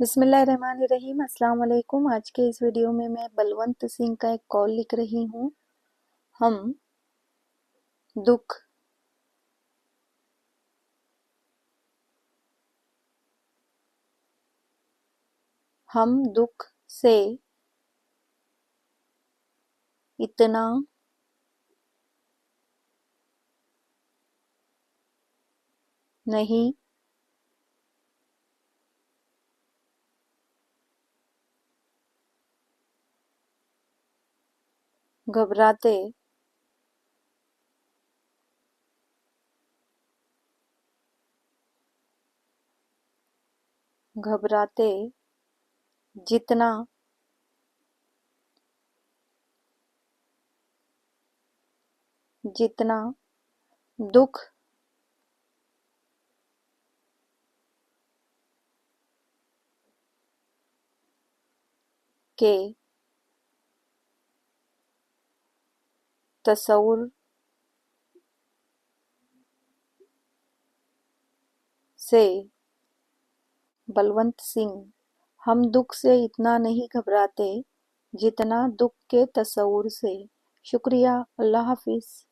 बिस्मिल्लाहिर्रहमानिर्रहीम। अस्सलाम वालेकुम। आज के इस वीडियो में मैं बलवंत सिंह का एक कॉल लिख रही हूँ। हम दुख हम दुख से इतना नहीं घबराते घबराते जितना जितना दुख के तसव्वुर से बलवंत सिंह। हम दुख से इतना नहीं घबराते जितना दुख के तसव्वुर से। शुक्रिया। अल्लाह हाफिज़।